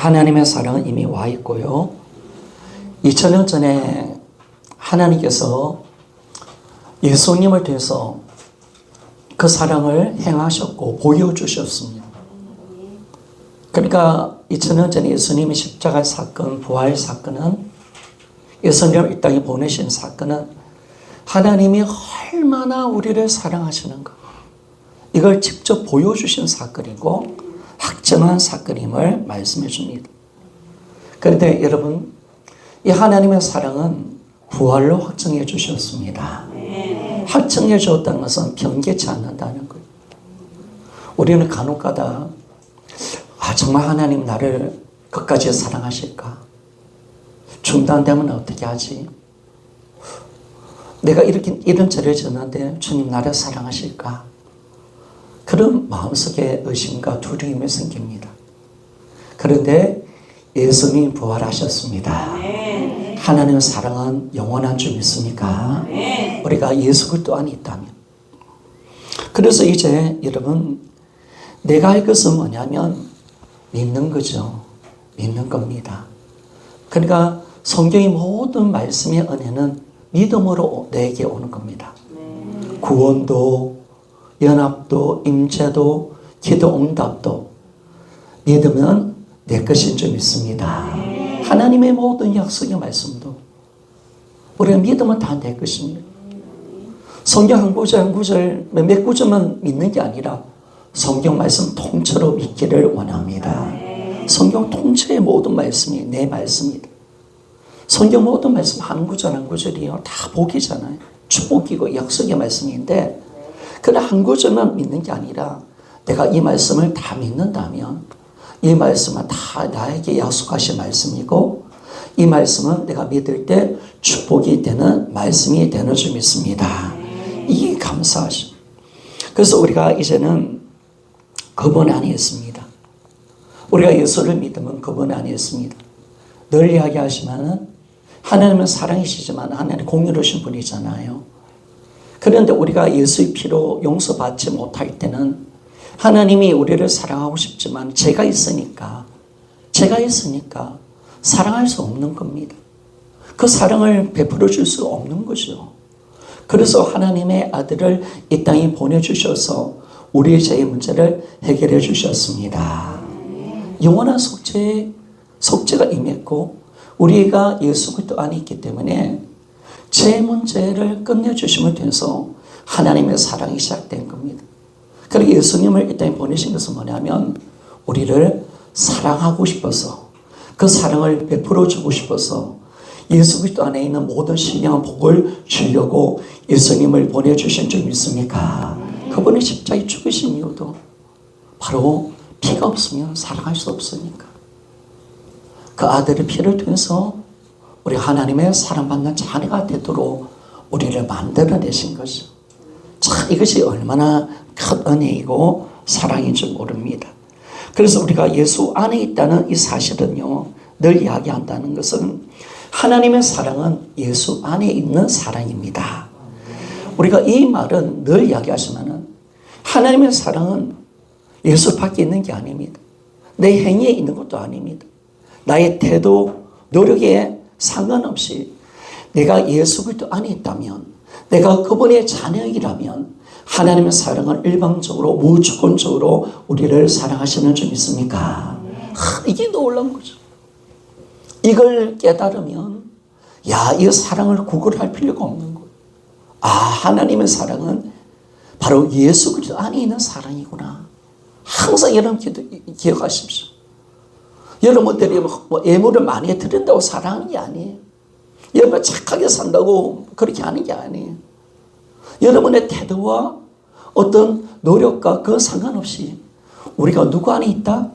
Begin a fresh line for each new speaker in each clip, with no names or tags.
하나님의 사랑은 이미 와 있고요. 2000년 전에 하나님께서 예수님을 통해서 그 사랑을 행하셨고 보여주셨습니다. 그러니까 2000년 전에 예수님의 십자가 사건, 부활 사건은, 예수님을 이 땅에 보내신 사건은 하나님이 얼마나 우리를 사랑하시는 것, 이걸 직접 보여주신 사건이고 확정한 사건임을 말씀해 줍니다. 그런데 여러분, 이 하나님의 사랑은 부활로 확정해 주셨습니다. 확정해 주었다는 것은 변개치 않는다는 거예요. 우리는 간혹가다 정말 하나님 나를 끝까지 사랑하실까? 중단되면 어떻게 하지? 내가 이런 죄를 지었는데 주님 나를 사랑하실까? 그런 마음속에 의심과 두려움이 생깁니다. 그런데 예수님이 부활하셨습니다. 하나님의 사랑은 영원한 줄 믿습니까? 우리가 예수 그리스도 안에 있다면. 그래서 이제 여러분, 내가 할 것은 뭐냐면 믿는 거죠. 믿는 겁니다. 그러니까 성경의 모든 말씀의 은혜는 믿음으로 내게 오는 겁니다. 구원도, 연합도, 임재도, 기도 응답도 믿으면 내 것인 줄 믿습니다. 하나님의 모든 약속의 말씀도 우리가 믿으면 다 내 것입니다. 성경 한 구절 한 구절 몇 구절만 믿는 게 아니라 성경 말씀 통째로 믿기를 원합니다. 성경 통째의 모든 말씀이 내 말씀이다. 성경 모든 말씀 한 구절 한 구절이요 다 복이잖아요. 축복이고 약속의 말씀인데, 그러나 한 구절만 믿는 게 아니라 내가 이 말씀을 다 믿는다면 이 말씀은 다 나에게 약속하신 말씀이고, 이 말씀은 내가 믿을 때 축복이 되는 말씀이 되는 줄 믿습니다. 이게 감사하죠. 그래서 우리가 이제는 그분 안에 있습니다. 우리가 예수를 믿으면 그분 안에 있습니다. 늘 이야기하시면은 하나님은 사랑이시지만 하나님 공의로우신 분이잖아요. 그런데 우리가 예수의 피로 용서받지 못할 때는 하나님이 우리를 사랑하고 싶지만 제가 있으니까 사랑할 수 없는 겁니다. 그 사랑을 베풀어 줄 수 없는 거죠. 그래서 하나님의 아들을 이 땅에 보내주셔서 우리의 죄의 문제를 해결해 주셨습니다. 영원한 속죄가 임했고 우리가 예수 그리스도 안에 있기 때문에 죄 문제를 끝내주심을 통해서 하나님의 사랑이 시작된 겁니다. 그리고 예수님을 이 땅에 보내신 것은 뭐냐면 우리를 사랑하고 싶어서, 그 사랑을 베풀어 주고 싶어서 예수 그리스도 안에 있는 모든 신령한 복을 주려고 예수님을 보내주신 줄 믿습니까? 그분이 십자가에 죽으신 이유도 바로 피가 없으면 사랑할 수 없으니까. 그 아들의 피를 통해서 우리 하나님의 사랑받는 자녀가 되도록 우리를 만들어내신 거죠. 참 이것이 얼마나 큰 은혜이고 사랑인 줄 모릅니다. 그래서 우리가 예수 안에 있다는 이 사실은요, 늘 이야기한다는 것은 하나님의 사랑은 예수 안에 있는 사랑입니다. 우리가 이 말은 늘 이야기하시면은 하나님의 사랑은 예수 밖에 있는 게 아닙니다. 내 행위에 있는 것도 아닙니다. 나의 태도, 노력에 상관없이 내가 예수 그리스도 안에 있다면, 내가 그분의 자녀이라면 하나님의 사랑은 일방적으로 무조건적으로 우리를 사랑하시는 줄 믿습니까? 이게 놀라운 거죠. 이걸 깨달으면 이 사랑을 구걸할 필요가 없는 거예요. 하나님의 사랑은 바로 예수 그리스도 안에 있는 사랑이구나. 항상 여러분 기억하십시오. 여러분들이 예물을 많이 드린다고 사랑하는 게 아니에요. 여러분 착하게 산다고 그렇게 하는 게 아니에요. 여러분의 태도와 어떤 노력과 그 상관없이 우리가 누구 안에 있다?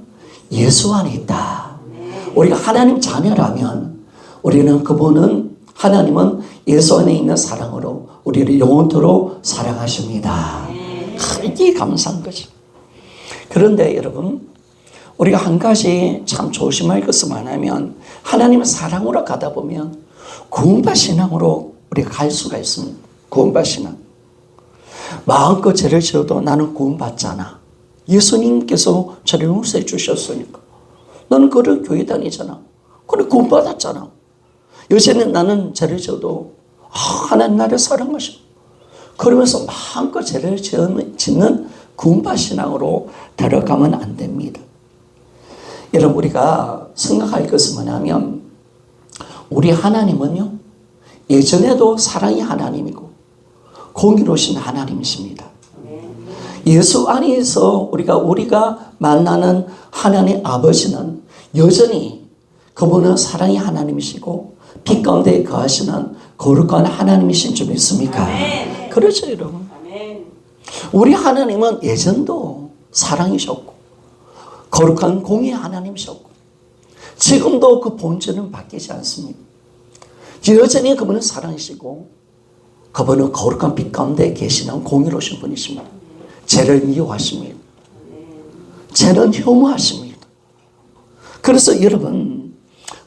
예수 안에 있다. 우리가 하나님 자녀라면 우리는 하나님은 예수 안에 있는 사랑으로 우리를 영원토록 사랑하십니다. 이게 감사한 거죠. 그런데 여러분, 우리가 한 가지 참 조심할 것은 뭐냐면 하나님의 사랑으로 가다 보면 구원받 신앙으로 우리가 갈 수가 있습니다. 구원받 신앙. 마음껏 죄를 지어도 나는 구원받잖아. 예수님께서 저를 용서해 주셨으니까 너는 그를 교회 다니잖아. 그래 구원받았잖아. 요새는 나는 죄를 져도 하나님 나를 사랑하셔. 그러면서 마음껏 죄를 짓는 구원받신앙으로 데려가면 안 됩니다. 여러분 우리가 생각할 것은 뭐냐면 우리 하나님은요 예전에도 사랑이 하나님이고 공의로우신 하나님이십니다. 예수 안에서 우리가 만나는 하나님 아버지는 여전히 그분은 사랑이 하나님이시고 빛 가운데 거하시는 거룩한 하나님이신 줄 믿습니까? 아멘. 그렇죠 여러분. 아멘. 우리 하나님은 예전도 사랑이셨고 거룩한 공의 하나님이셨고 지금도 그 본질은 바뀌지 않습니다. 여전히 그분은 사랑이시고 그분은 거룩한 빛 가운데 계시는 공의로우신 분이십니다. 죄를 미워하십니다. 죄는 혐오하십니다. 그래서 여러분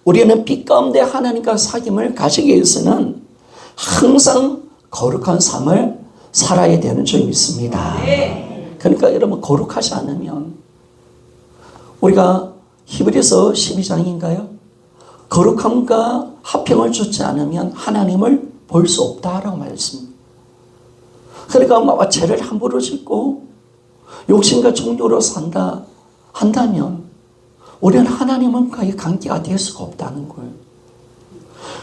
우리는 빛 가운데 하나님과 사귐을 가지기 위해서는 항상 거룩한 삶을 살아야 되는 줄 믿습니다. 그러니까 여러분 거룩하지 않으면 우리가 히브리서 12장인가요? 거룩함과 화평을 주지 않으면 하나님을 볼 수 없다라고 말했습니다. 그러니까 죄를 함부로 짓고 욕심과 종교로 한다면 우리는 하나님과의 관계가 될 수가 없다는 거예요.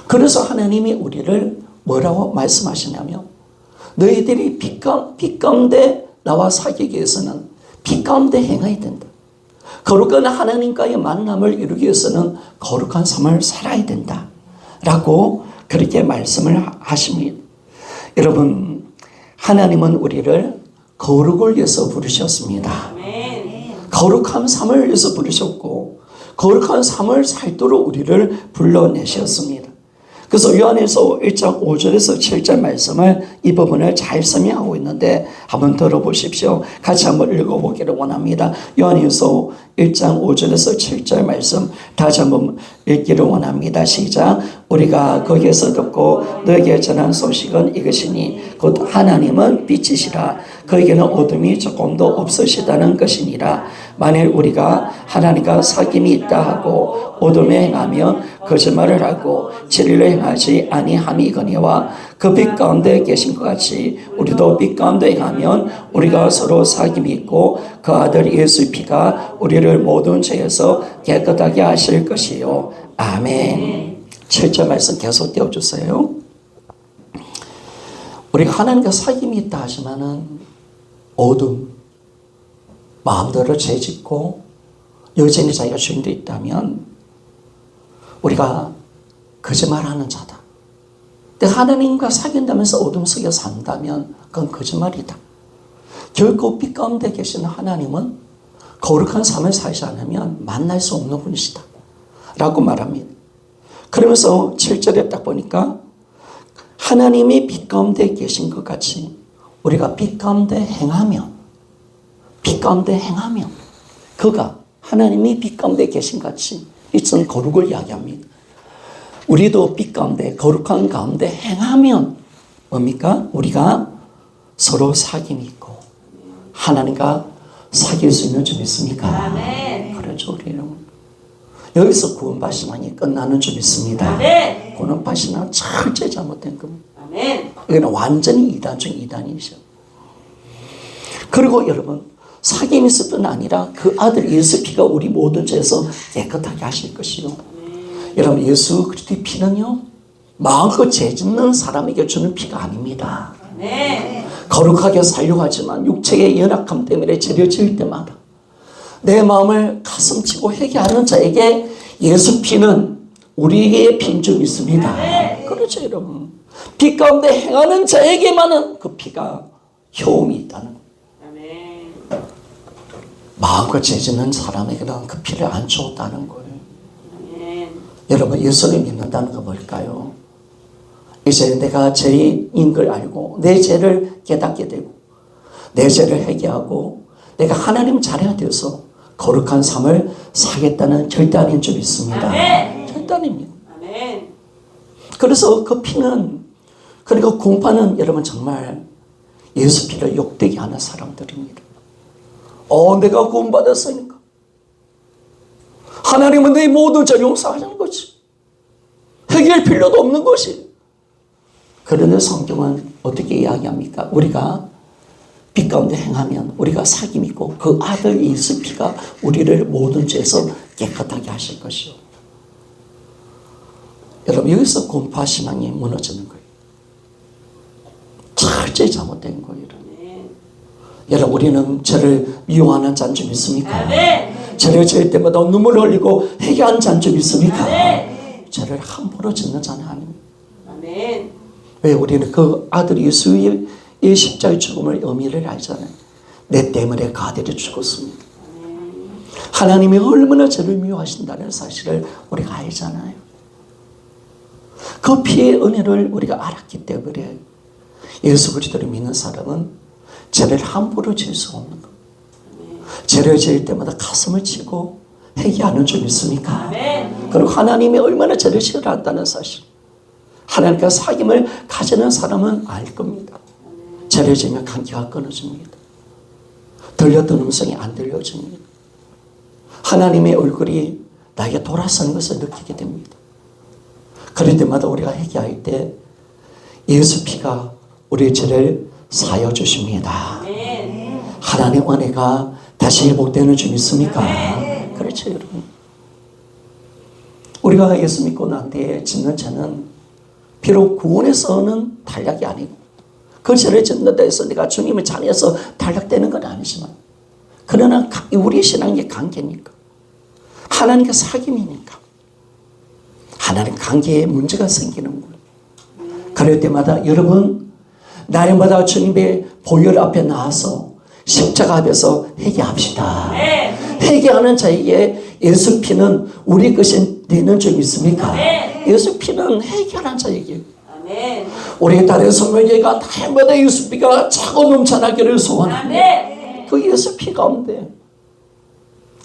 그래서 하나님이 우리를 뭐라고 말씀하시냐면 너희들이 빛 가운데 나와 사귀기 위해서는 빛 가운데 행해야 된다. 거룩한 하나님과의 만남을 이루기 위해서는 거룩한 삶을 살아야 된다. 라고 그렇게 말씀을 하십니다. 여러분 하나님은 우리를 거룩을 위해서 부르셨습니다. 거룩한 삶을 위해서 부르셨고 거룩한 삶을 살도록 우리를 불러내셨습니다. 그래서 요한에서 1장 5절에서 7절 말씀을 이 부분을 잘 설명하고 있는데 한번 들어보십시오. 같이 한번 읽어보기를 원합니다. 요한에서 1장 5절에서 7절 말씀 다시 한번 읽기를 원합니다. 시작. 우리가 거기에서 듣고 너에게 전한 소식은 이것이니 곧 하나님은 빛이시라. 그에게는 어둠이 조금도 없으시다는 것이니라. 만일 우리가 하나님과 사귐이 있다 하고 어둠에 행하면 거짓말을 하고 진리를 행하지 아니함이거니와 그 빛 가운데 계신 것 같이 우리도 빛 가운데 행하면 우리가 서로 사귐이 있고 그 아들 예수의 피가 우리를 모든 죄에서 깨끗하게 하실 것이요. 아멘. 7절 말씀 계속 띄워주세요. 우리가 하나님과 사귐이 있다 하지만은 어둠, 마음대로 죄짓고 여전히 자기가 주인되어 있다면 우리가 거짓말하는 자다. 근데 하나님과 사귄다면서 어둠 속에 산다면 그건 거짓말이다. 결코 빛 가운데 계시는 하나님은 거룩한 삶을 살지 않으면 만날 수 없는 분이시다. 라고 말합니다. 그러면서 7절에 딱 보니까 하나님이 빛 가운데 계신 것 같이 우리가 빛 가운데 행하면 그가 하나님이 빛 가운데 계신 같이 이처럼 거룩을 이야기합니다. 우리도 빛 가운데 거룩한 가운데 행하면 뭡니까? 우리가 서로 사귐이 있고 하나님과 사귈 수 있는 줄 믿습니까? 아멘. 그렇죠. 우리는 여기서 구원받으시만이 끝나는 줄 믿습니다. 아멘. 구원받으시면 철저히 잘못된 겁니다. 아멘. 이거는 완전히 이단 중 이단이죠. 그리고 여러분 사귐이 있을 뿐 아니라 그 아들 예수 피가 우리 모든 죄에서 깨끗하게 하실 것이요. 여러분 예수 그리스도의 피는요 마음껏 죄 짓는 사람에게 주는 피가 아닙니다. 거룩하게 살려고 하지만 육체의 연약함 때문에 죄를 지을 때마다 내 마음을 가슴치고 회개하는 자에게 예수 피는 우리의 피인 줄 믿습니다. 그렇죠 여러분. 빛 가운데 행하는 자에게만은 그 피가 효험이 있다는 거예요. 마음껏 죄 짓는 사람에게는 그 피를 안 주었다는 거예요. 여러분 예수를 믿는다는 건 뭘까요? 이제 내가 죄인 걸 알고 내 죄를 깨닫게 되고 내 죄를 회개하고 내가 하나님 자녀가 되어서 거룩한 삶을 살겠다는 결단인 줄 믿습니다. 아멘. 결단입니다. 아멘. 그래서 그 피는 그리고 공파는 여러분 정말 예수 피를 욕되게 하는 사람들입니다. 내가 구원받았으니까 하나님은 내 모든 죄를 용서하는 거지. 해결할 필요도 없는 것이. 그런데 성경은 어떻게 이야기합니까? 우리가 빛 가운데 행하면 우리가 사귐 있고 그 아들 예수 피가 우리를 모든 죄에서 깨끗하게 하실 것이요. 여러분, 여기서 공파 신앙이 무너지는 거예요. 철저히 잘못된 거예요. 여러분, 우리는 죄를 미워하는 자인 줄 믿습니까? 죄를 지을 때마다 눈물을 흘리고 회개하는 자인 줄 믿습니까? 죄를 함부로 짓는 자는 아닙니다. 왜? 우리는 그 아들 예수의 이 십자가의 죽음을 의미를 알잖아요. 내 때문에 그 아들이 죽었습니다. 하나님이 얼마나 죄를 미워하신다는 사실을 우리가 알잖아요. 그 피의 은혜를 우리가 알았기 때문에 예수 그리스도를 믿는 사람은 죄를 함부로 지을 수 없는 것. 죄를 지을 때마다 가슴을 치고 회개하는 줄 믿습니까? 그리고 하나님이 얼마나 죄를 싫어한다는 사실, 하나님과 사귐을 가지는 사람은 알 겁니다. 죄를 지으면 관계가 끊어집니다. 들렸던 음성이 안 들려집니다. 하나님의 얼굴이 나에게 돌아서는 것을 느끼게 됩니다. 그럴 때마다 우리가 회개할 때 예수 피가 우리의 죄를 사여 주십니다. 하나님의 은혜가 다시 회복되는 줄 믿습니까? 그렇죠, 여러분. 우리가 예수 믿고 난 뒤에 짓는 죄는 비록 구원에서는 단락이 아니고 그 죄를 짓는다 해서 내가 주님의 자녀에서 단락되는 건 아니지만, 그러나 우리 신앙의 관계니까, 하나님과 사귐이니까 하나님 관계에 문제가 생기는 거예요. 그럴 때마다 여러분, 날마다 주님의 보혈 앞에 나와서 십자가 앞에서 회개합시다. 회개하는 자에게 예수 피는 우리 것이 되는 줄 믿습니까? 예수 피는 회개하는 자에게. 우리 딸의 성령이가 날마다 예수 피가 차고 넘쳐나기를 소원합니다. 그 예수 피 가운데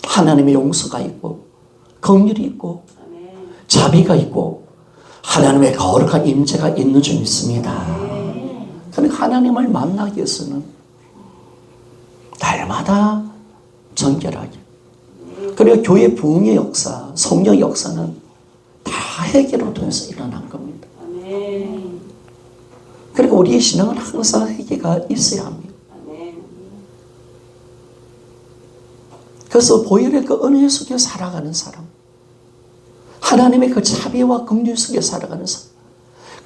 하나님의 용서가 있고 긍휼이 있고 자비가 있고 하나님의 거룩한 임재가 있는 줄 믿습니다. 그러니까 하나님을 만나기 위해서는 날마다 정결하게, 그리고 교회 부흥의 역사, 성령의 역사는 다 회개로 통해서 일어난 겁니다. 그리고 우리의 신앙은 항상 회개가 있어야 합니다. 그래서 보혈의 그 은혜 속에 살아가는 사람, 하나님의 그 자비와 긍휼 속에 살아가는 사람,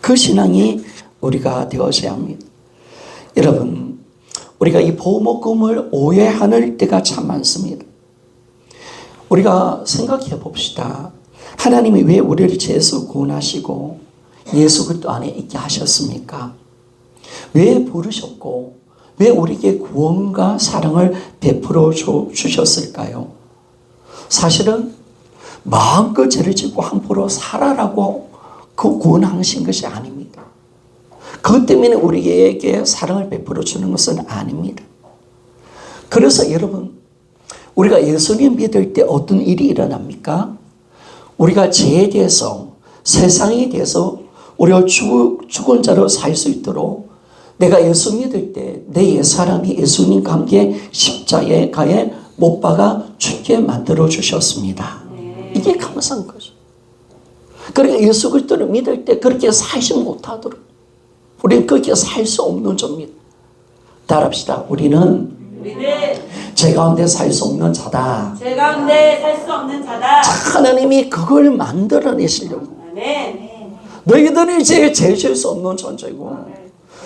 그 신앙이 우리가 되어져야 합니다. 여러분, 우리가 이 보복음을 오해하는 때가 참 많습니다. 우리가 생각해 봅시다. 하나님이 왜 우리를 죄에서 구원하시고 예수 그리스도 안에 있게 하셨습니까? 왜 부르셨고 왜 우리에게 구원과 사랑을 베풀어 주셨을까요? 사실은 마음껏 죄를 짓고 함부로 살아라고 그 구원하신 것이 아닙니다. 그것 때문에 우리에게 사랑을 베풀어 주는 것은 아닙니다. 그래서 여러분, 우리가 예수님 믿을 때 어떤 일이 일어납니까? 우리가 죄에 대해서, 세상에 대해서 우리가 죽은 자로 살 수 있도록 내가 예수 믿을 때 내 옛사람이 예수님과 함께 십자가에 못 박아 죽게 만들어 주셨습니다. 이게 감사한 거죠. 그러니까 예수 그리스도를 믿을 때 그렇게 살지 못하도록 우리는 그렇게 살 수 없는 자입니다. 따라합시다. 우리는 죄 가운데 살 수 없는 자다.
죄 가운데 살 수 없는 자다.
하나님이 그걸 만들어내시려고. 너희들이 죄 지을 수 없는 존재고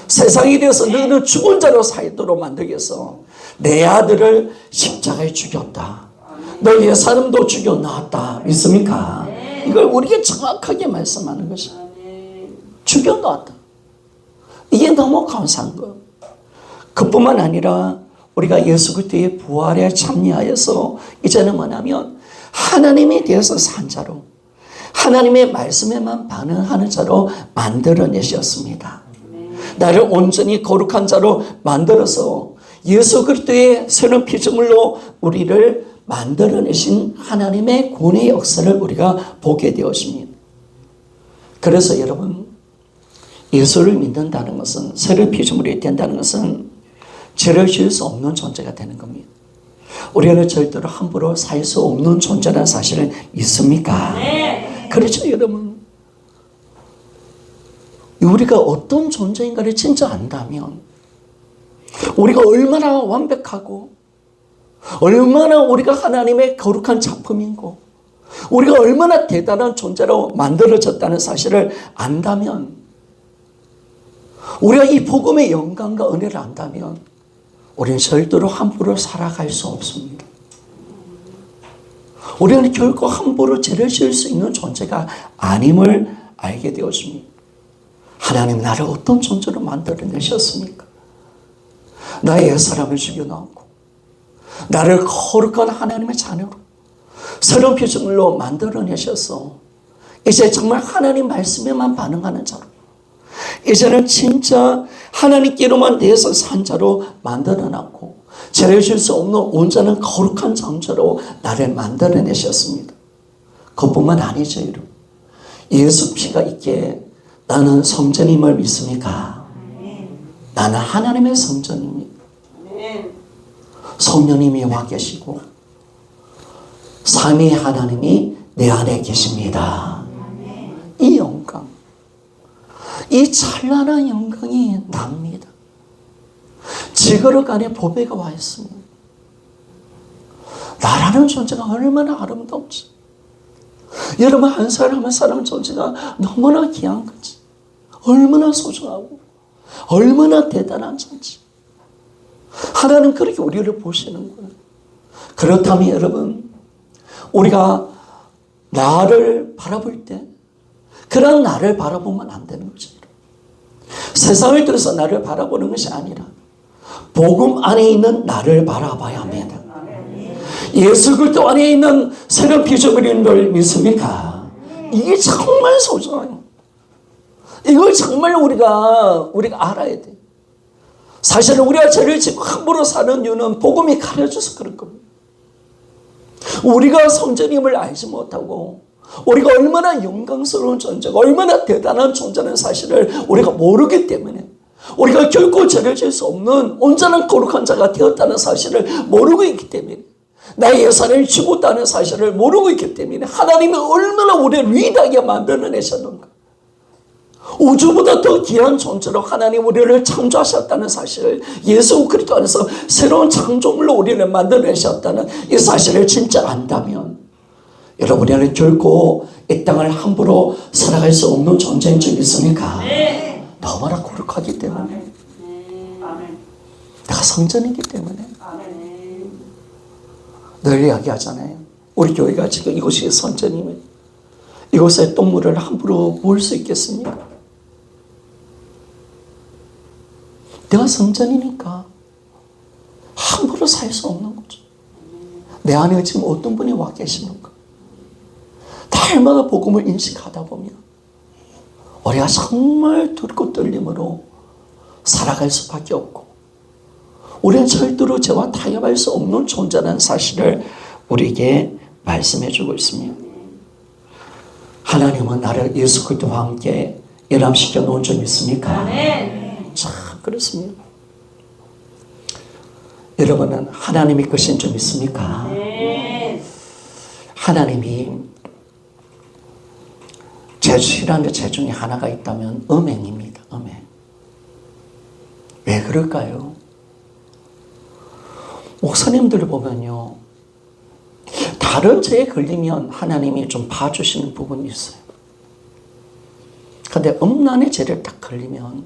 세상에 대해서 너희는 죽은 자로 살도록 만들기 위해서 내 아들을 십자가에 죽였다. 너희의 사람도 죽여놨다. 믿습니까? 이걸 우리에게 정확하게 말씀하는 것이야. 죽여놨다. 이게 너무 감사한 거예요. 그뿐만 아니라 우리가 예수 그리스도의 부활에 참여하여서 이제는 뭐냐면 하나님에 대해서 산 자로, 하나님의 말씀에만 반응하는 자로 만들어내셨습니다. 나를 온전히 거룩한 자로 만들어서 예수 그리스도의 새로운 피조물로 우리를 만들어내신 하나님의 구원의 역사를 우리가 보게 되었습니다. 그래서 여러분, 예수를 믿는다는 것은, 새로운 피조물이 된다는 것은 죄를 지을 수 없는 존재가 되는 겁니다. 우리는 절대로 함부로 살 수 없는 존재라는 사실을 믿습니까?
네.
그렇죠, 여러분. 우리가 어떤 존재인가를 진짜 안다면, 우리가 얼마나 완벽하고, 얼마나 우리가 하나님의 거룩한 작품이고, 우리가 얼마나 대단한 존재로 만들어졌다는 사실을 안다면, 우리가 이 복음의 영광과 은혜를 안다면, 우리는 절대로 함부로 살아갈 수 없습니다. 우리는 결코 함부로 죄를 지을 수 있는 존재가 아님을 알게 되었습니다. 하나님 나를 어떤 존재로 만들어내셨습니까? 나의 옛사람을 죽여놓고 나를 거룩한 하나님의 자녀로 새로운 피조물로 만들어내셔서 이제 정말 하나님 말씀에만 반응하는 자로, 이제는 진짜 하나님께로만 대해서 산 자로 만들어놨고 죄를 지을 수 없는 온전한 거룩한 존재로 나를 만들어내셨습니다. 그것뿐만 아니죠, 여러분. 예수 피가 있기에 나는 성전임을 믿습니까? 나는 하나님의 성전입니다. 성령님이 와 계시고 삼위 하나님이 내 안에 계십니다. 이 영광, 이 찬란한 영광이 납니다. 지거력 안에 보배가 와 있습니다. 나라는 존재가 얼마나 아름답지. 여러분 한 사람 한 사람 존재가 너무나 귀한 거지. 얼마나 소중하고 얼마나 대단한 존재. 하나님 그렇게 우리를 보시는 거예요. 그렇다면 여러분, 우리가 나를 바라볼 때 그런 나를 바라보면 안 되는 거죠. 세상을 통해서 나를 바라보는 것이 아니라 복음 안에 있는 나를 바라봐야 합니다. 예수 그리스도 안에 있는 새로운 피조물인 걸 믿습니까? 이게 정말 소중해요. 이걸 정말 우리가 알아야 돼. 사실은 우리가 죄를 짓고 함부로 사는 이유는 복음이 가려져서 그런 겁니다. 우리가 성전임을 알지 못하고 우리가 얼마나 영광스러운 존재가 얼마나 대단한 존재라는 사실을 우리가 모르기 때문에, 우리가 결코 죄를 지을 수 없는 온전한 거룩한 자가 되었다는 사실을 모르고 있기 때문에, 나의 예산을 죽었다는 사실을 모르고 있기 때문에 하나님이 얼마나 우리를 위대하게 만들어내셨는가, 우주보다 더 귀한 존재로 하나님 우리를 창조하셨다는 사실을, 예수 그리스도 안에서 새로운 창조물로 우리를 만들어내셨다는 이 사실을 진짜 안다면, 여러분 우리는 결코 이 땅을 함부로 살아갈 수 없는 존재인 줄 믿습니까?
네.
너무나 거룩하기 때문에,
아멘.
내가 성전이기 때문에.
아멘.
늘 이야기하잖아요. 우리 교회가 지금 이곳이 성전이면 이곳에 똥물을 함부로 부을 수 있겠습니까? 내가 성전이니까 함부로 살 수 없는 거죠. 내 안에 지금 어떤 분이 와 계시는가? 날마다 복음을 인식하다 보면 우리가 정말 두렵고 떨림으로 살아갈 수밖에 없고, 우리는 절대로 죄와 타협할 수 없는 존재라는 사실을 우리에게 말씀해 주고 있습니다. 하나님은 나를 예수 그리스도와 함께 연합시켜 놓은 줄 믿습니까?
네.
참 그렇습니다. 여러분은 하나님이 것인 줄 믿습니까?
네.
하나님이 싫어하는 죄 중에 하나가 있다면 음행입니다. 음행. 왜 그럴까요? 목사님들을 보면요, 다른 죄에 걸리면 하나님이 좀 봐주시는 부분이 있어요. 그런데 음란의 죄를 딱 걸리면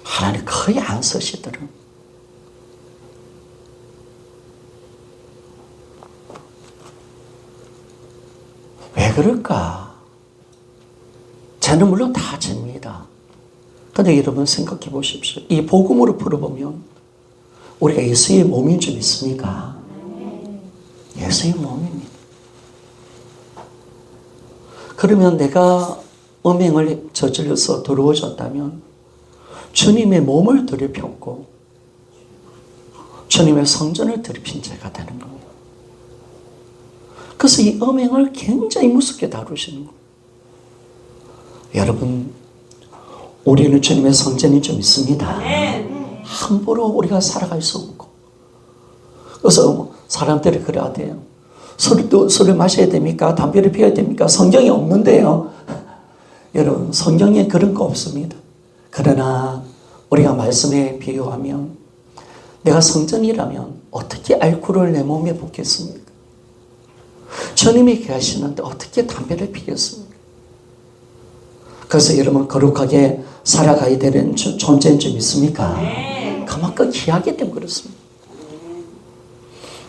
하나님 거의 안 쓰시더라고요. 왜 그럴까? 죄는 물론 다 죄입니다. 그런데 여러분 생각해 보십시오. 이 복음으로 풀어보면 우리가 예수의 몸인 줄 믿습니까? 예수의 몸입니다. 그러면 내가 음행을 저질러서 더러워졌다면 주님의 몸을 더럽혔고 주님의 성전을 더럽힌 죄가 되는 겁니다. 그래서 이 음행을 굉장히 무섭게 다루시는 거예요. 여러분, 우리는 주님의 성전인 줄 믿습니다. 함부로 우리가 살아갈 수 없고, 그래서 사람들이 그래야 돼요. 술을 마셔야 됩니까? 담배를 피워야 됩니까? 성경이 없는데요. 여러분, 성경에 그런 거 없습니다. 그러나 우리가 말씀에 비유하면 내가 성전이라면 어떻게 알코올을 내 몸에 붓겠습니까? 주님이 계시는데 어떻게 담배를 피겠습니까? 그래서 여러분, 거룩하게 살아가야 되는 존재인 줄 믿습니까? 그만큼 귀하기 때문에 그렇습니다.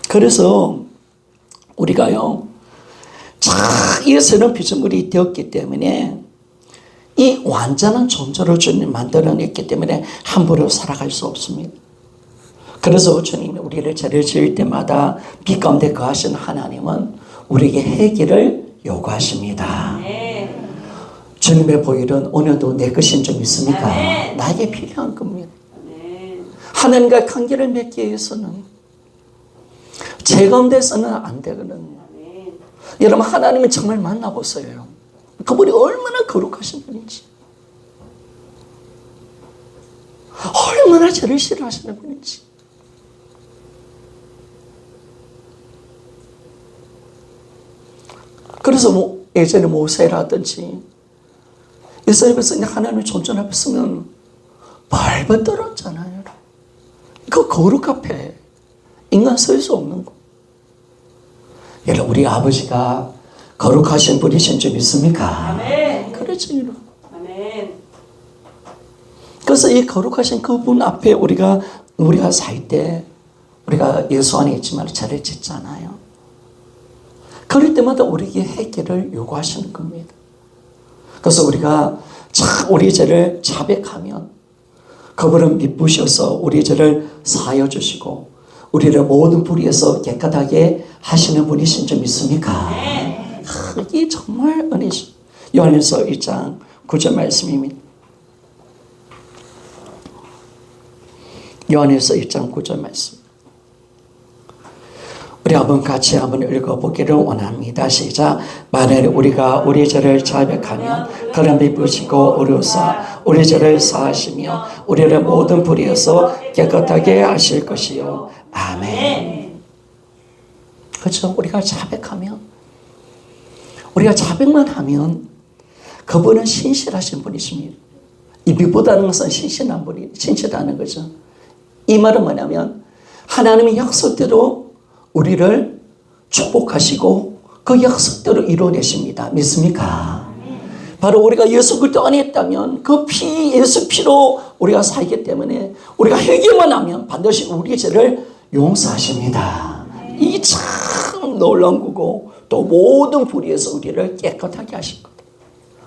그래서 우리가요, 이 새로운 피조물이 되었기 때문에 이 완전한 존재로 주님 만들어냈기 때문에 함부로 살아갈 수 없습니다. 그래서 주님이 우리를 죄를 지을 때마다 빛 가운데 거하신 하나님은 우리에게 회개를 요구하십니다. 주님의 보혈은 오늘도 내 것인 줄 믿습니까? 나에게 필요한 겁니다. 하나님과 관계를 맺기 위해서는 죄 가운데서는 안 되거든요. 여러분, 하나님을 정말 만나보세요. 그분이 얼마나 거룩하신 분인지, 얼마나 죄를 싫어하시는 분인지. 그래서 예전에 모세라든지 이스라엘에서 하나님의 존재 앞에 서면 발벗 떨었잖아요. 그 거룩 앞에 인간 설 수 없는 거. 여러분, 우리 아버지가 거룩하신 분이신 줄 믿습니까?
아멘.
그렇죠, 여러분.
아멘.
그래서 이 거룩하신 그분 앞에 우리가 살 때 우리가 예수 안에 있지만 죄를 짓잖아요. 그럴 때마다 우리에게 회개를 요구하시는 겁니다. 그래서 우리가 우리 죄를 자백하면 그분은 미쁘셔서 우리 죄를 사하여 주시고 우리를 모든 불의에서 깨끗하게 하시는 분이신 줄 믿습니까? 이게 정말 은혜죠. 요한일서 1장 9절 말씀입니다. 요한일서 1장 9절 말씀. 우리 한번 같이 한번 읽어보기를 원합니다. 시작. 만일 우리가 우리 죄를 자백하면 그는 미쁘시고 의로사 우리 죄를 사하시며 우리를 모든 불의에서 깨끗하게 하실 것이요. 아멘. 그렇죠. 우리가 자백하면, 우리가 자백만 하면 그분은 신실하신 분이십니다. 이 미쁘다는 것은 신실하는 거죠. 이 말은 뭐냐면 하나님의 약속대로 우리를 축복하시고 그 약속대로 이루어내십니다. 믿습니까? 바로 우리가 예수 그리스도 안에 있다면 그 예수 피로 우리가 살기 때문에 우리가 회개만 하면 반드시 우리의 죄를 용서하십니다. 이게 참 놀라운 거고 또 모든 불의에서 우리를 깨끗하게 하실 거다.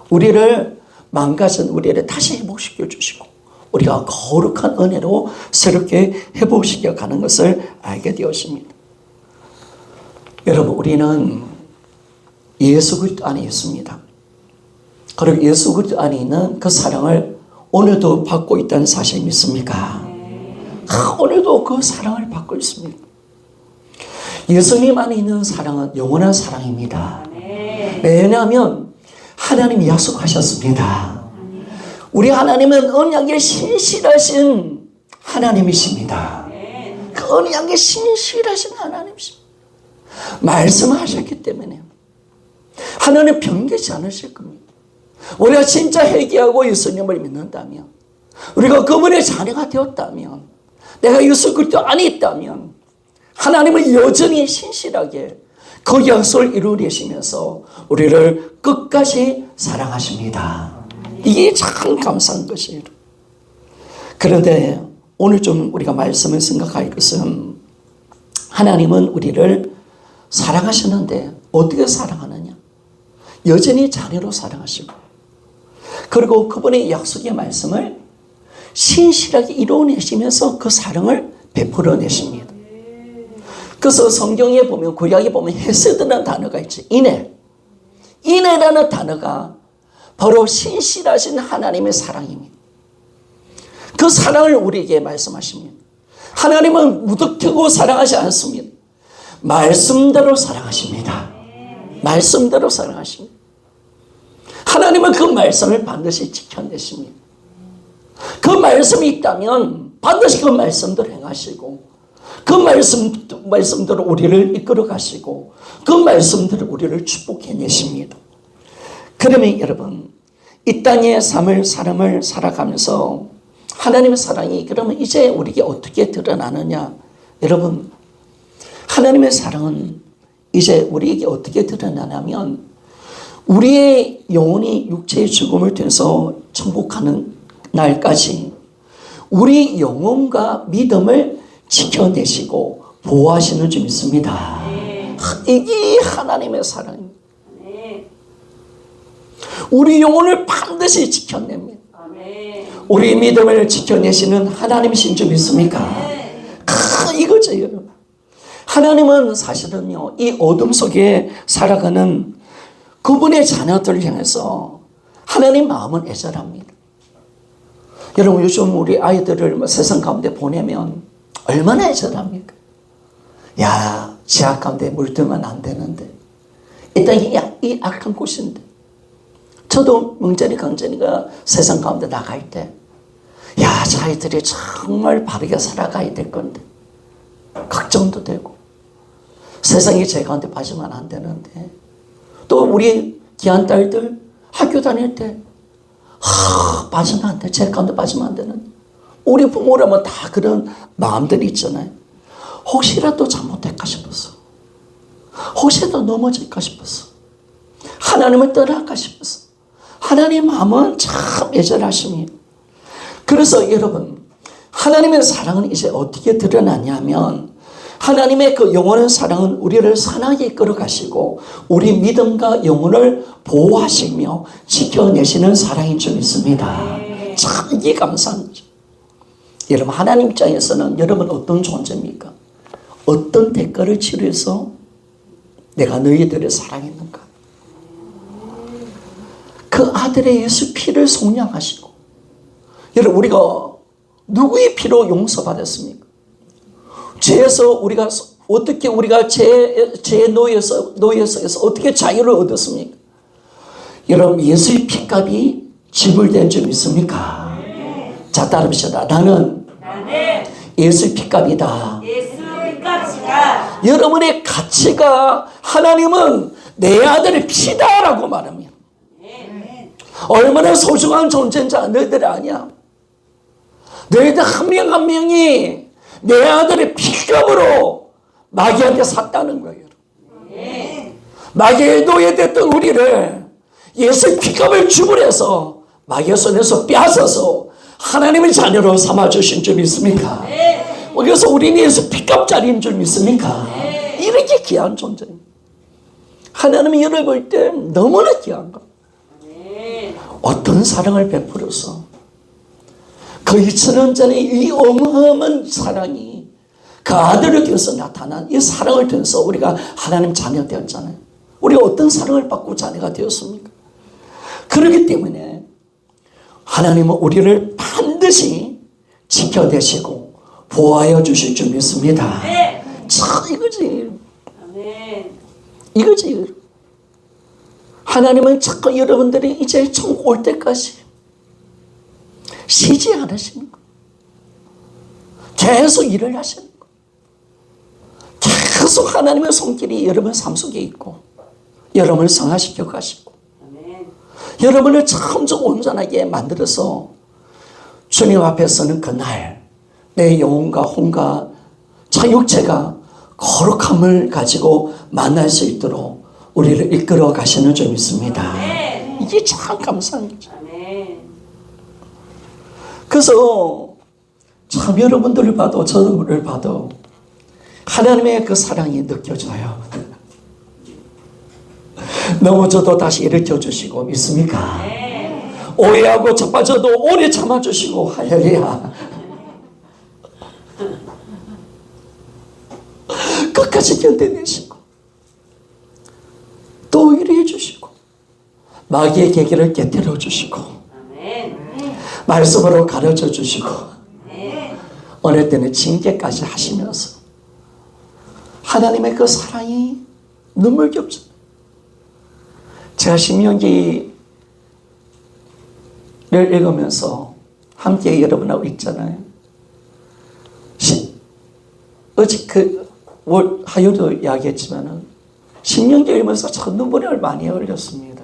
우리를 망가진 우리를 다시 회복시켜 주시고 우리가 거룩한 은혜로 새롭게 회복시켜 가는 것을 알게 되었습니다. 여러분, 우리는 예수 그리스도 안에 있습니다. 그리고 예수 그리스도 안에 있는 그 사랑을 오늘도 받고 있다는 사실 믿습니까? 오늘도 그 사랑을 받고 있습니다. 예수님 안에 있는 사랑은 영원한 사랑입니다. 왜냐하면 하나님이 약속하셨습니다. 우리 하나님은 언약에 신실하신 하나님이십니다. 그 언약에 신실하신 하나님이십니다. 말씀하셨기 때문에 하나님 변개치 않으실 겁니다. 우리가 진짜 회개하고 예수님을 믿는다면, 우리가 그분의 자녀가 되었다면, 내가 예수 그리스도 안에 있다면 하나님은 여전히 신실하게 그 약속을 이루어내시면서 우리를 끝까지 사랑하십니다. 이게 참 감사한 것이에요. 그런데 오늘 좀 우리가 말씀을 생각할 것은 하나님은 우리를 사랑하시는데 어떻게 사랑하느냐? 여전히 자녀로 사랑하시고 그리고 그분의 약속의 말씀을 신실하게 이루어내시면서 그 사랑을 베풀어내십니다. 그래서 성경에 보면 구약에 보면 헤세드라는 단어가 있지. 인애라는 단어가 바로 신실하신 하나님의 사랑입니다. 그 사랑을 우리에게 말씀하십니다. 하나님은 무턱대고 사랑하지 않습니다. 말씀대로 사랑하십니다. 말씀대로 사랑하십니다. 하나님은 그 말씀을 반드시 지켜내십니다. 그 말씀이 있다면 반드시 그 말씀대로 행하시고 그 말씀대로 우리를 이끌어 가시고 그 말씀대로 우리를 축복해 내십니다. 그러면 여러분, 이 땅의 삶을 사람을 살아가면서 하나님의 사랑이 그러면 이제 우리에게 어떻게 드러나느냐? 여러분, 하나님의 사랑은 이제 우리에게 어떻게 드러나냐면 우리의 영혼이 육체의 죽음을 통해서 천국하는 날까지 우리 영혼과 믿음을 지켜내시고 보호하시는 줄 믿습니다. 이게 하나님의 사랑입니다. 우리 영혼을 반드시 지켜냅니다. 우리 믿음을 지켜내시는 하나님이신 줄 믿습니까? 이거죠, 여러분. 하나님은 사실은요, 이 어둠 속에 살아가는 그분의 자녀들을 향해서 하나님 마음은 애절합니다. 여러분, 요즘 우리 아이들을 세상 가운데 보내면 얼마나 애절합니까? 야, 지하 가운데 물들면 안 되는데. 일단 이 악한 곳인데. 저도 명절이 강전이가 세상 가운데 나갈 때, 야, 저 아이들이 정말 바르게 살아가야 될 건데. 걱정도 되고. 세상이 제 가운데 빠지면 안 되는데. 또 우리 귀한 딸들 학교 다닐 때, 빠지면 안 돼. 제 가운데 빠지면 안 되는데. 우리 부모라면 다 그런 마음들이 있잖아요. 혹시라도 잘못될까 싶었어. 혹시라도 넘어질까 싶었어. 하나님을 떠날까 싶었어. 하나님의 마음은 참 애절하십니다. 그래서 여러분, 하나님의 사랑은 이제 어떻게 드러나냐면 하나님의 그 영원한 사랑은 우리를 선하게 이끌어 가시고 우리 믿음과 영혼을 보호하시며 지켜내시는 사랑인 줄 믿습니다. 참 이게 감사한 거죠. 여러분, 하나님 입장에서는 여러분 어떤 존재입니까? 어떤 대가를 치르해서 내가 너희들을 사랑했는가? 그 아들의 예수 피를 속량하시고, 여러분, 우리가 누구의 피로 용서받았습니까? 죄에서 우리가 어떻게 우리가 죄의 노예에서 어떻게 자유를 얻었습니까? 여러분, 예수의 피값이 지불된 줄 믿습니까? 자, 따라합시다. 나는 예수의 피값이다. 여러분의 가치가 하나님은 내 아들의 피다라고 말합니다. 얼마나 소중한 존재인지 너희들이 아냐? 너희들 한 명 한 명이 내 아들의 피값으로 마귀한테 샀다는 거예요. 마귀의 노예됐던 우리를 예수의 피값을 지불해서 마귀의 손에서 빼앗아서 하나님의 자녀로 삼아주신 줄 믿습니까? 그래서 우리는 예수 피값짜리인 줄 믿습니까? 이렇게 귀한 존재입니다. 하나님이 여러분을 볼 때 너무나 귀한 것. 어떤 사랑을 베풀어서 그 2000년 전에 이 어마어마한 사랑이 그 아들을 통해서 나타난 이 사랑을 통해서 우리가 하나님 자녀 되었잖아요. 우리가 어떤 사랑을 받고 자녀가 되었습니까? 그렇기 때문에 하나님은 우리를 반드시 지켜내시고 보호하여 주실 줄 믿습니다. 참 이거지. 이거지. 하나님은 자꾸 여러분들이 이제 천국 올 때까지 쉬지 않으시는 거. 계속 일을 하시는 거. 계속 하나님의 손길이 여러분 삶 속에 있고 여러분을 성화시켜 가시고 여러분을 참 온전하게 만들어서 주님 앞에 서는 그날 내 영혼과 혼과 자육체가 거룩함을 가지고 만날 수 있도록 우리를 이끌어 가시는 줄 믿습니다. 이게 참 감사한 거죠. 그래서 참 여러분들을 봐도 저를 봐도 하나님의 그 사랑이 느껴져요. 넘어져도 다시 일으켜 주시고 믿습니까? 오해하고 자빠져도 오래 참아주시고 할렐루야. 끝까지 견뎌내시고 또 일해 주시고 마귀의 계기를 깨뜨려 주시고 말씀으로 가르쳐 주시고 어느 때는 징계까지 하시면서 하나님의 그 사랑이 눈물겹잖아요. 제가 신명기를 읽으면서 함께 여러분하고 있잖아요. 어제 하요도 이야기했지만은 10년 교회면서 전 눈물을 많이 흘렸습니다.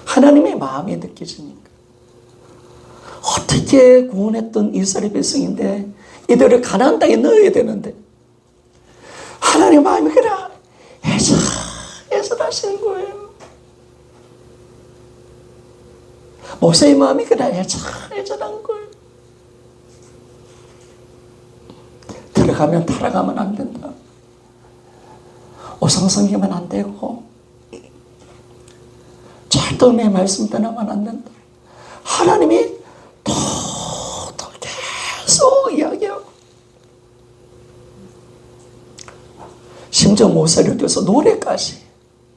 하나님의 마음이 느껴지니까. 어떻게 구원했던 이스라엘 백성인데 이들을 가나안 땅에 넣어야 되는데 하나님의 마음이 그냥 애절하시는 거예요. 모세의 마음이 그냥 애절한 거예요. 들어가면 타락하면 안 된다. 오상 섬기면 안 되고 절대 내 말씀 떠나면 안 된다. 하나님이 또 계속 이야기하고 심지어 모세를 띄워서 노래까지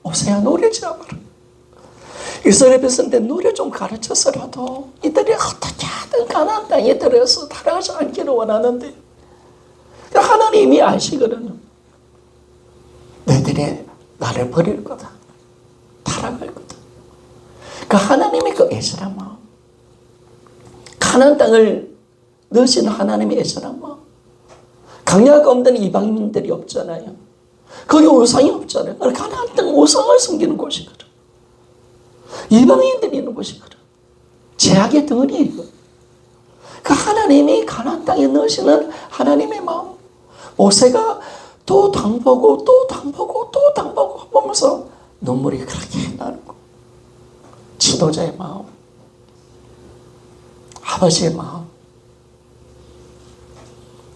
모세야 노래 지어봐라. 이스라엘 백성들 노래 좀 가르쳐서라도 이들이 어떻게 하든 가나안 땅에 들어서 타락하지 않기를 원하는데 하나님이 아시거든요. 너희들이 나를 버릴 거다. 타락할 거다. 그 하나님의 그 애절한 마음, 가나안 땅을 넣으시는 하나님의 애절한 마음. 강야 가운데는 이방인들이 없잖아요. 거기 우상이 없잖아요. 가나안 땅 우상을 섬기는 곳이거든. 이방인들이 있는 곳이거든. 제약의 덩어리예요. 그 하나님이 가나안 땅에 넣으시는 하나님의 마음. 모세가 또 당보고 또 당보고 또 당보고 보면서 눈물이 그렇게 나는 거. 지도자의 마음, 아버지의 마음.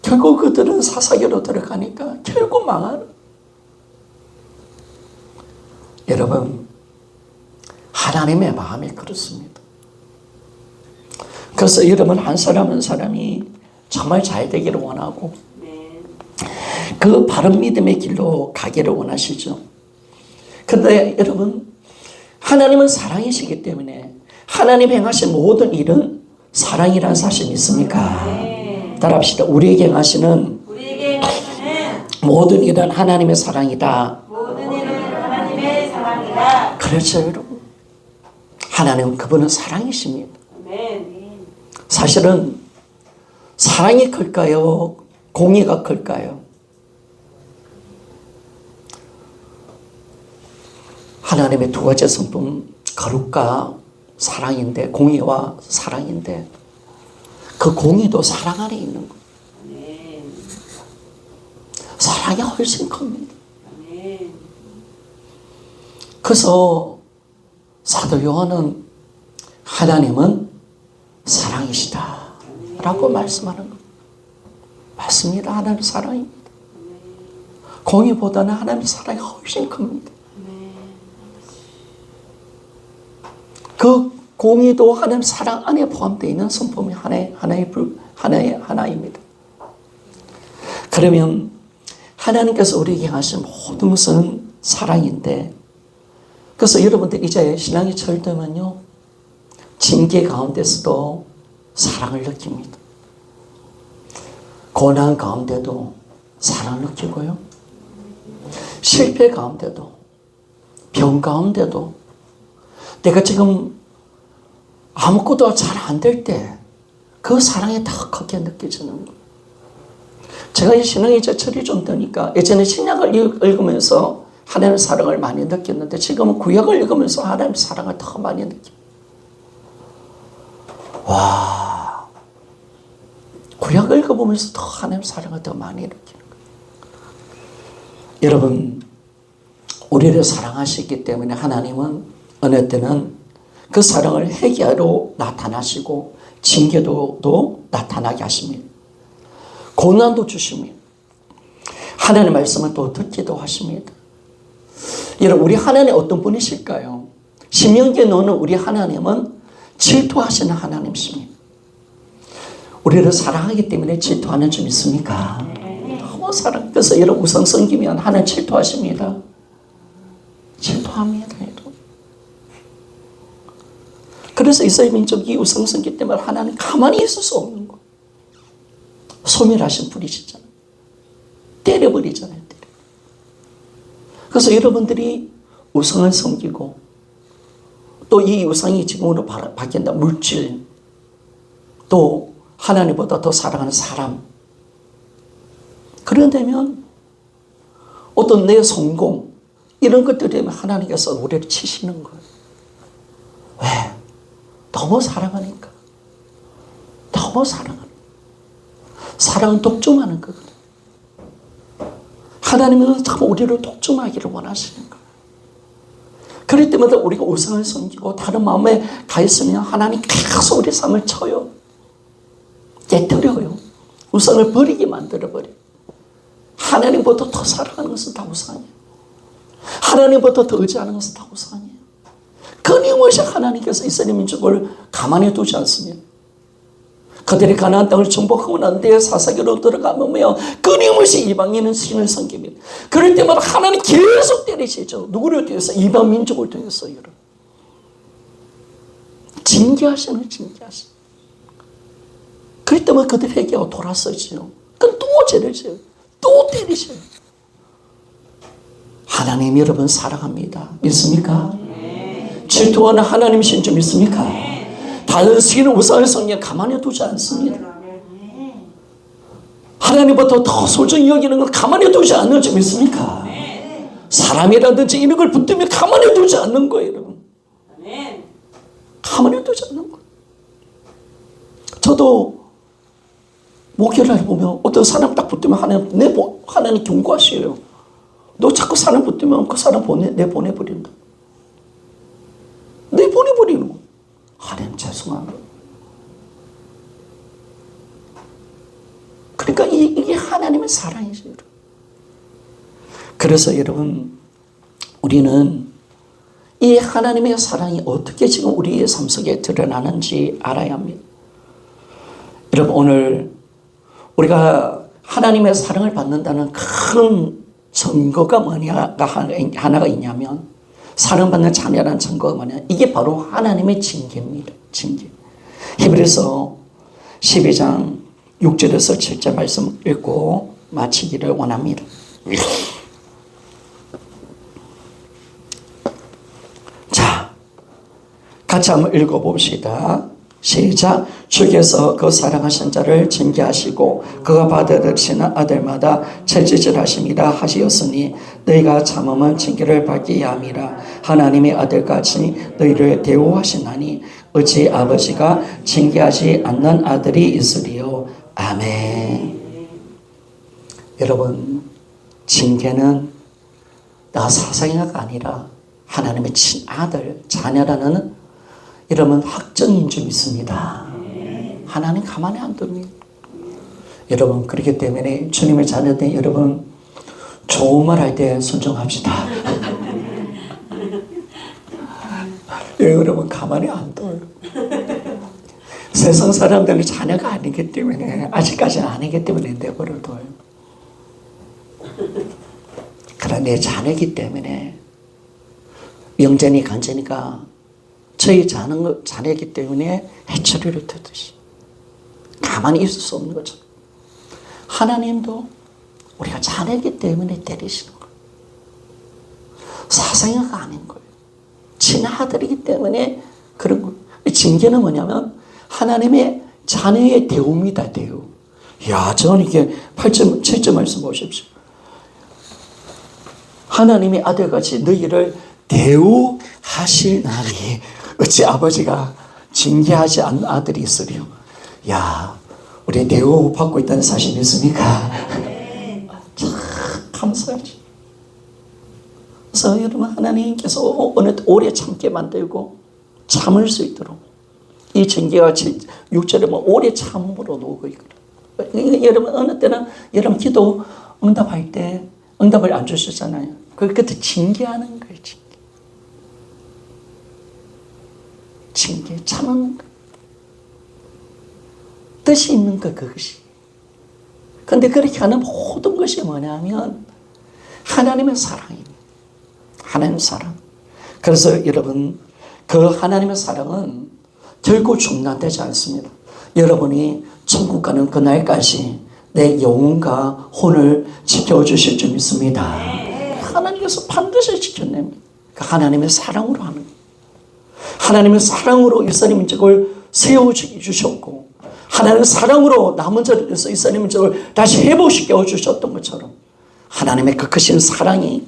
결국 그들은 사사기로 들어가니까 결국 망하는. 여러분, 하나님의 마음이 그렇습니다. 그래서 여러분 한 사람 한 사람이 정말 잘 되기를 원하고 그 바른 믿음의 길로 가기를 원하시죠. 그런데 여러분, 하나님은 사랑이시기 때문에 하나님 행하신 모든 일은 사랑이라는 사실 믿습니까? 따라합시다. 우리에게 행하시는 모든 일은 하나님의 사랑이다. 그렇죠, 여러분. 하나님은 그분은 사랑이십니다. 사실은 사랑이 클까요? 공의가 클까요? 하나님의 두 가지 성품, 거룩과 사랑인데, 공의와 사랑인데, 그 공의도 사랑 안에 있는 거예요. 사랑이 훨씬 큽니다. 그래서 사도 요한은 하나님은 사랑이시다 라고 말씀하는 거예요. 맞습니다. 하나님 사랑입니다. 공의보다는 하나님의 사랑이 훨씬 큽니다. 그 공의도 하나님 사랑 안에 포함되어 있는 성품이 하나입니다. 그러면 하나님께서 우리에게 하신 모든 것은 사랑인데, 그래서 여러분들 이제 신앙이 철되면요, 징계 가운데서도 사랑을 느낍니다. 고난 가운데도 사랑을 느끼고요, 실패 가운데도, 병 가운데도, 내가 지금 아무것도 잘 안 될 때 그 사랑이 더 크게 느껴지는 거예요. 제가 이 신앙이 이제 철이 좀 드니까 예전에 신약을 읽으면서 하나님의 사랑을 많이 느꼈는데 지금은 구약을 읽으면서 하나님의 사랑을 더 많이 느낍니다. 와, 구약을 읽어보면서 더 하나님의 사랑을 더 많이 느끼는 거예요. 여러분, 우리를 사랑하시기 때문에 하나님은 어느 때는 그 사랑을 회개하러 나타나시고 징계도 나타나게 하십니다. 고난도 주십니다. 하나님의 말씀을 또 듣기도 하십니다. 여러분, 우리 하나님 어떤 분이실까요? 신명기에 나오는 우리 하나님은 질투하시는 하나님이십니다. 우리를 사랑하기 때문에 질투하는 점 있습니까? 너무 사랑. 그래서 여러분 우상 섬기면 하나님 질투하십니다. 질투합니다. 여러분. 그래서 이스라엘 민족이 우상 섬기 때문에 하나님 가만히 있을 수 없는 거예요. 소멸하신 분이시잖아요. 때려버리잖아요. 그래서 여러분들이 우상을 섬기고 또 이 우상이 지금으로 바뀐다. 물질, 또 하나님보다 더 사랑하는 사람, 그런다면 어떤 내 성공 이런 것들 때문에 하나님께서 우리를 치시는 거예요. 왜? 너무 사랑하니까. 너무 사랑하니까. 사랑은 독점하는 거거든요. 하나님은 참 우리를 독점하기를 원하시는 거예요. 그럴 때마다 우리가 우상을 섬기고 다른 마음에 가 있으면 하나님 계속 우리 삶을 쳐요. 깨뜨려요. 우상을 버리게 만들어버려요. 하나님보다 더 사랑하는 것은 다 우상이에요. 하나님보다 더 의지하는 것은 다 우상이에요. 끊임없이 하나님께서 이스라엘 민족을 가만히 두지 않습니다. 그들이 가나안 땅을 정복하고 난 뒤에 사사기로 들어가면 끊임없이 이방인은 신을 섬깁니다. 그럴 때마다 하나님 계속 때리시죠. 누구를 통해서? 이방 민족을 통해서. 여러분. 징계하시는. 그럴 때마다 그들 회개하고 돌아서지요. 그럼 또 죄를 지어요. 또 때리셔요. 하나님 여러분 사랑합니다. 믿습니까? 질투하는 하나님이신 줄 믿습니까? 다른 시기는 우상을 섬기며 가만히 두지 않습니다. 하나님보다 더 소중히 여기는 걸 가만히 두지 않는 줄 믿습니까? 사람이라든지 이런 걸 붙들면 가만히 두지 않는 거예요, 여러분. 가만히 두지 않는 거예요. 저도 목회를 보면 어떤 사람 딱 붙들면 하나님 경고하셔요. 너 자꾸 사람 붙들면 그 사람 내보내버린다. 내보내버리는 거. 하나님 죄송한 거. 그러니까 이게 하나님의 사랑이죠. 여러분. 그래서 여러분 우리는 이 하나님의 사랑이 어떻게 지금 우리의 삶 속에 드러나는지 알아야 합니다. 여러분 오늘 우리가 하나님의 사랑을 받는다는 큰 증거가 뭐냐가 하나가 있냐면 사랑받는 자녀라는 증거가 뭐냐 이게 바로 하나님의 징계입니다. 징계. 히브리서 12장 6절에서 7절 말씀 읽고 마치기를 원합니다. 자, 같이 한번 읽어봅시다. 시작. 주께서 그 사랑하신 자를 징계하시고 그가 받아들이시는 아들마다 채찍질하심이라 하시었으니 너희가 참으면 징계를 받게 함이라. 하나님의 아들같이 너희를 대우하시나니 어찌 아버지가 징계하지 않는 아들이 있으리요. 아멘. 여러분 징계는 나 사상이가 아니라 하나님의 친아들 자녀라는 여러분 확정인 줄 믿습니다. 하나님 가만히 안 둡니다. 여러분 그렇기 때문에 주님의 자녀된 여러분 좋은 말 할 때 순종합시다. 여러분 가만히 안 둬요. 세상 사람들은 자녀가 아니기 때문에 아직까지는 아니기 때문에 내버려 둬요. 그러나 내 자녀이기 때문에 영전이 간제니까 저희 자녀이기 때문에 해처리를 듣듯이 가만히 있을 수 없는 거죠. 하나님도 우리가 자녀이기 때문에 때리시는 거예요. 사생아가 아닌 거예요. 친아들이기 때문에 그런 거예요. 징계는 뭐냐면 하나님의 자녀의 대우입니다. 대우. 야, 저는 이게 8점, 7점 말씀 보십시오. 하나님의 아들같이 너희를 대우하시나니 어찌 아버지가 징계하지 않는 아들이 있으리요. 야, 우리 대우받고 있다는 사실 믿습니까? 참 감사하지. 그래서 여러분 하나님께서 오래 참게 만들고 참을 수 있도록 이 징계가 6절에 뭐 오래 참음으로 놓고 있거든요. 여러분 어느 때는 여러분 기도 응답할 때 응답을 안 주시잖아요. 그때 징계하는 거예요. 징계 참는 거. 뜻이 있는 거 그것이. 그런데 그렇게 하는 모든 것이 뭐냐면 하나님의 사랑입니다. 하나님의 사랑. 그래서 여러분 그 하나님의 사랑은 결코 중단되지 않습니다. 여러분이 천국 가는 그날까지 내 영혼과 혼을 지켜주실 줄 믿습니다. 하나님께서 반드시 지켜냅니다. 그 하나님의 사랑으로 하는 거예요. 하나님의 사랑으로 이스라엘 민족을 세워주셨고 하나님의 사랑으로 남은 자를 위해서 이스라엘 민족을 다시 회복시켜 주셨던 것처럼 하나님의 그 크신 사랑이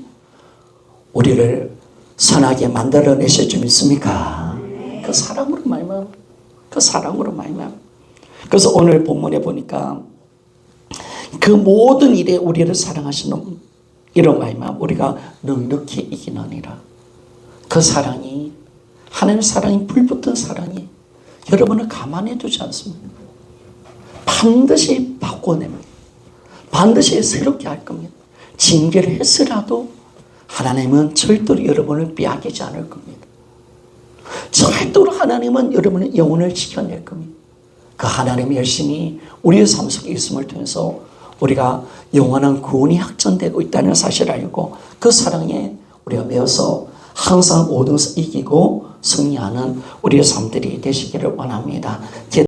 우리를 선하게 만들어내실 줄 믿습니까? 그 사랑으로 말미암아. 그 사랑으로 말미암아. 그래서 오늘 본문에 보니까 그 모든 일에 우리를 사랑하시는 이런 말미암아 우리가 넉넉히 이기느니라. 그 사랑이 하나님의 사랑이 불붙은 사랑이 여러분을 가만히 두지 않습니다. 반드시 바꿔냅니다. 반드시 새롭게 할 겁니다. 징계를 했으라도 하나님은 절대로 여러분을 빼앗기지 않을 겁니다. 절대로 하나님은 여러분의 영혼을 지켜낼 겁니다. 그 하나님이 열심히 우리의 삶 속에 있음을 통해서 우리가 영원한 구원이 확정되고 있다는 사실을 알고 그 사랑에 우리가 매어서 항상 모든 것을 이기고 승리하는 우리의 삶들이 되시기를 원합니다.